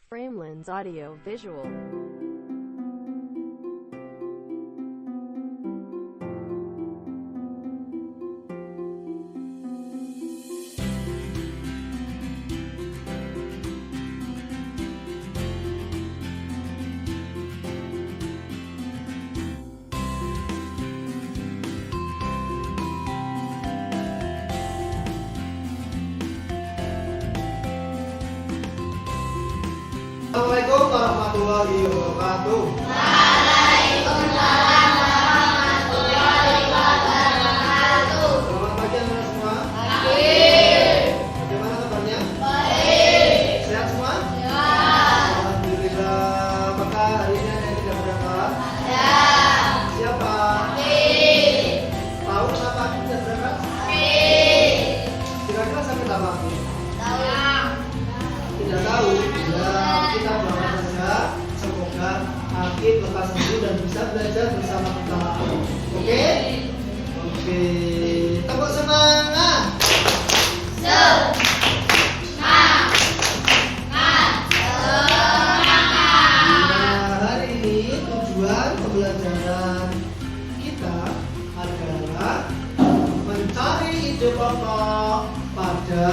Framelins Audio Visual. Assalamualaikum warahmatullahi wabarakatuh. Waalaikumsalam warahmatullahi wabarakatuh. Selamat pagi anak semua. Pagi. Bagaimana kabarnya? Baik. Sehat semua? Sehat. Alhamdulillah. Apakah hari ini ada yang tidak berangkat? Ya. Siapa? Baik. Tahu kenapa aku tidak berangkat? Baik. Kira-kira sampai kapan? Tahu. Tidak tahu. Ya, kita doakan saja. Semoga Akib lekas sembuh dan bisa belajar bersama kita. Oke? Oke. Tepuk semangat. Nah, hari ini tujuan pembelajaran kita adalah mencari ide pokok pada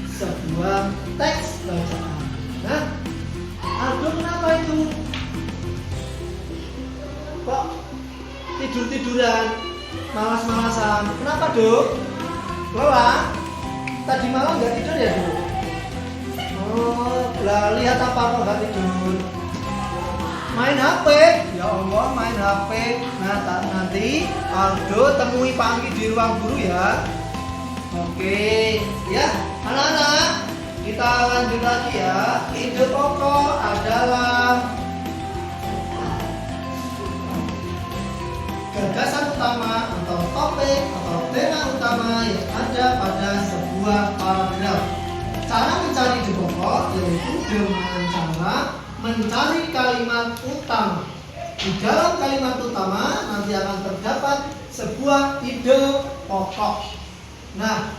sebuah teks bacaan. Nah, Aldo kenapa itu? Kok tidur-tiduran, malas-malasan? Kenapa, Dok? Lelah? Tadi malam nggak tidur ya, Dok? Oh, lah lihat apa kok nggak tidur? Main HP? Ya Allah, main HP. Nah, nanti Aldo temui Pak Anggi di ruang guru ya. Oke, ya anak-anak, kita lanjut lagi ya. Ide pokok adalah gagasan utama atau topik atau tema utama yang ada pada sebuah paragraf. Cara mencari ide pokok yaitu dengan cara mencari kalimat utama. Di dalam kalimat utama nanti akan terdapat sebuah ide pokok. Nah,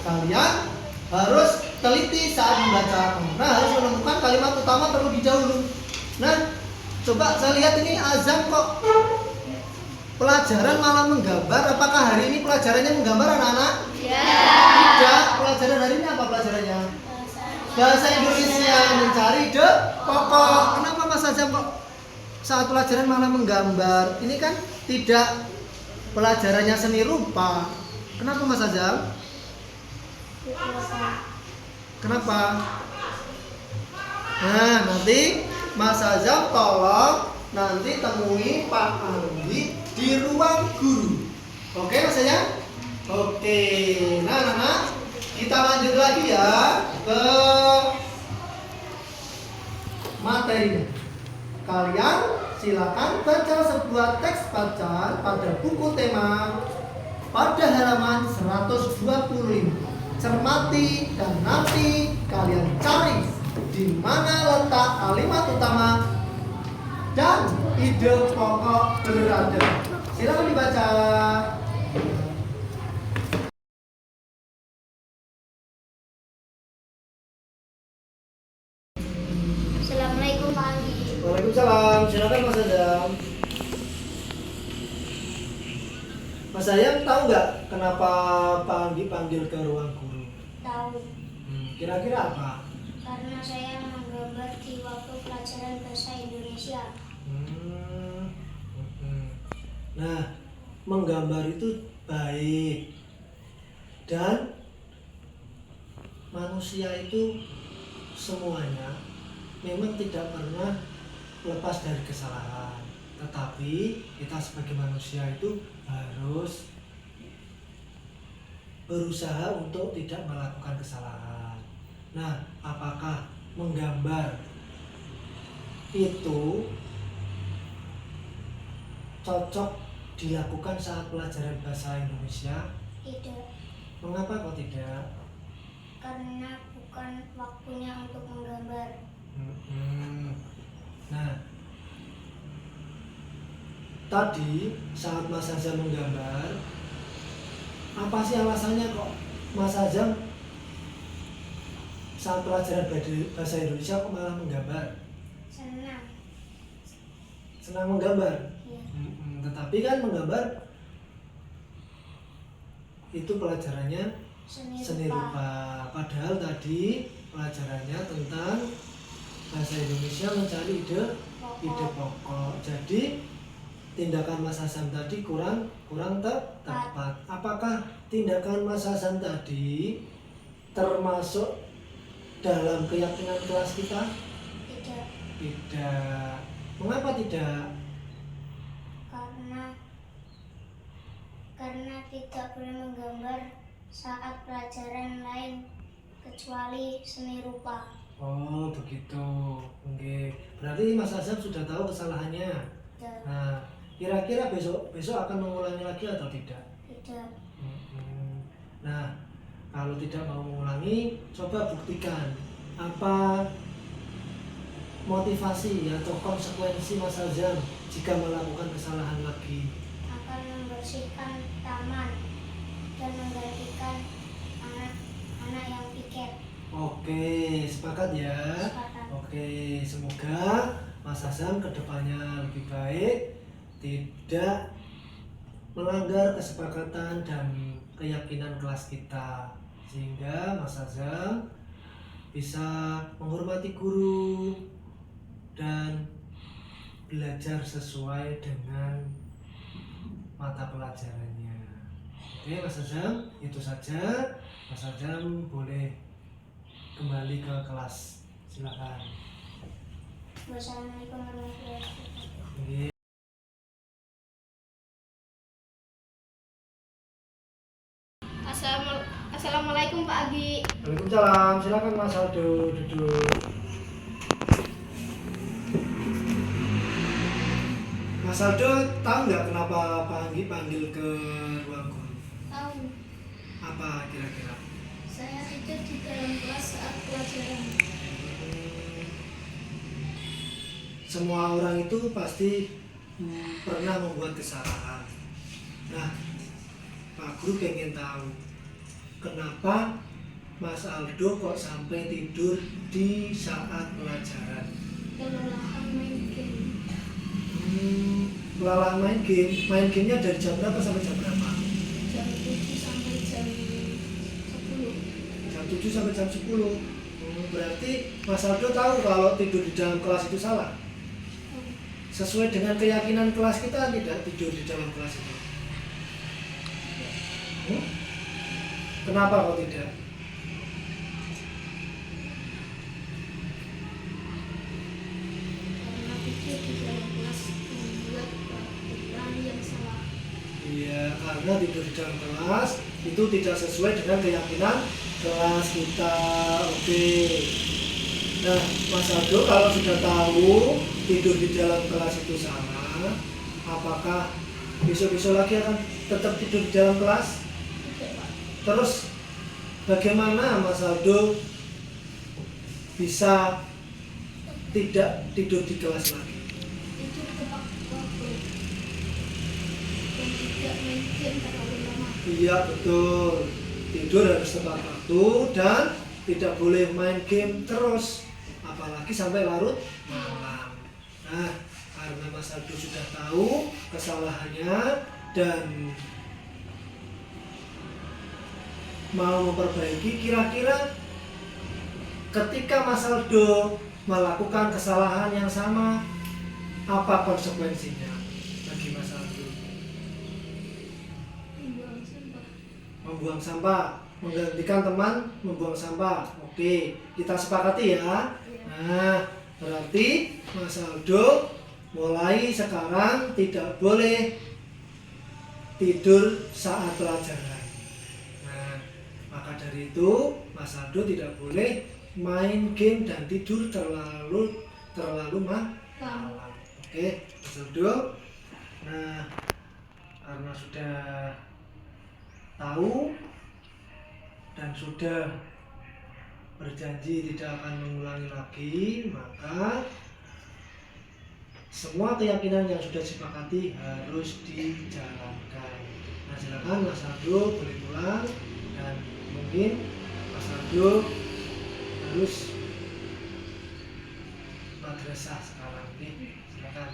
kalian harus teliti saat membaca karena harus menemukan kalimat utama terlebih dahulu. Nah, coba saya lihat ini Azam kok pelajaran malah menggambar. Apakah hari ini pelajarannya menggambar anak-anak? Ya. Tidak. Pelajaran hari ini apa pelajarannya? Bahasa Indonesia, mencari ide pokok. Kenapa Mas Azam kok saat pelajaran malah menggambar? Ini kan tidak pelajarannya seni rupa. Kenapa Mas Azam? Kenapa? Nah, nanti Mas Azam tolong nanti temui Pak Anggi di ruang guru. Oke Mas Azam? Oke. Nah, anak-anak, kita lanjut lagi ya ke materinya. Kalian silakan baca sebuah teks bacaan pada buku tema pada halaman 125. Cermati dan nanti kalian cari di mana letak kalimat utama dan ide pokok berada. Silakan dibaca. Assalamualaikum Pak Andi. Waalaikumsalam. Silakan Mas Azam. Mas Azam tahu nggak kenapa Pak Anggi panggil ke ruang guru? Tahu. Kira-kira apa? Karena saya menggambar di waktu pelajaran bahasa Indonesia. Nah, menggambar itu baik dan manusia itu semuanya memang tidak pernah lepas dari kesalahan. Tetapi kita sebagai manusia itu harus berusaha untuk tidak melakukan kesalahan. Nah, apakah menggambar itu cocok dilakukan saat pelajaran bahasa Indonesia? Tidak. Mengapa kok tidak? Karena bukan waktunya untuk menggambar. Nah, tadi saat Mas Azam menggambar, apa sih alasannya kok Mas Azam saat pelajaran bahasa Indonesia kok malah menggambar? Senang. Senang menggambar? Ya. Tetapi kan menggambar itu pelajarannya seni rupa. Padahal tadi pelajarannya tentang bahasa Indonesia mencari ide pokok. Jadi tindakan Mas Hasan tadi kurang tepat. Apakah tindakan Mas Hasan tadi termasuk dalam keyakinan kelas kita? Tidak. Tidak. Mengapa tidak? Karena tidak boleh menggambar saat pelajaran lain kecuali seni rupa. Oh begitu. Oke. Berarti Mas Hasan sudah tahu kesalahannya. Tidak. Nah, kira-kira besok akan mengulangi lagi atau tidak? Tidak. Nah, kalau tidak mau mengulangi, coba buktikan apa motivasi atau konsekuensi Mas Hasan jika melakukan kesalahan lagi. Akan membersihkan taman dan menggantikan anak yang piket. Oke, sepakat ya? Sepakat. Oke, semoga Mas Hasan kedepannya lebih baik, tidak melanggar kesepakatan dan keyakinan kelas kita, sehingga Mas Hasan bisa menghormati guru dan belajar sesuai dengan mata pelajarannya. Oke Mas Hasan, itu saja. Mas Hasan boleh kembali ke kelas, silakan. Wassalamualaikum warahmatullahi wabarakatuh. Oke. Assalamualaikum Pak Agi. Waalaikumsalam, silakan Mas Aldo duduk. Mas Aldo tahu nggak kenapa Pak Anggi panggil ke ruang guru? Tahu, Apa kira-kira? saya tidur di dalam kelas saat pelajaran. Semua orang itu pasti pernah membuat kesalahan. Nah, Pak Guru pengen tahu kenapa Mas Aldo kok sampai tidur di saat pelajaran? Kelelahan main game. Kelelahan main game. Main gamenya dari jam berapa sampai jam berapa? Jam 7 sampai jam 10. Jam 7 sampai jam 10. Berarti Mas Aldo tahu kalau tidur di dalam kelas itu salah? Sesuai dengan keyakinan kelas kita tidak tidur di dalam kelas itu. Kenapa kok tidak? Karena tidur di dalam kelas membuat peraturan yang salah. Iya, karena tidur di dalam kelas itu tidak sesuai dengan keyakinan kelas kita. Oke. Nah, Mas Aldo kalau sudah tahu tidur di dalam kelas itu salah, apakah besok-besok lagi akan tetap tidur di dalam kelas? Tidak Pak. Terus bagaimana Mas Aldo bisa tidak tidur di kelas lagi? Tidur tepat waktu dan tidak main game terlalu lama. Iya betul, tidur harus tepat waktu dan tidak boleh main game terus, apalagi sampai larut malam. Nah, karena Mas Aldo sudah tahu kesalahannya dan mau memperbaiki, kira-kira ketika Mas Aldo melakukan kesalahan yang sama, apa konsekuensinya bagi Mas Aldo? Membuang sampah. Membuang sampah, menggantikan teman membuang sampah. Oke, kita sepakati ya. Nah, berarti Mas Aldo mulai sekarang tidak boleh tidur saat pelajaran. Nah, maka dari itu Mas Aldo tidak boleh main game dan tidur terlalu malam. Oke, Mas Aldo. Nah, karena sudah tahu dan sudah berjanji tidak akan mengulangi lagi, maka semua keyakinan yang sudah disepakati harus dijalankan. Nah, silakan Mas Aldo boleh pulang dan mungkin Mas Aldo lulus madrasah sekarang. Oke, silakan.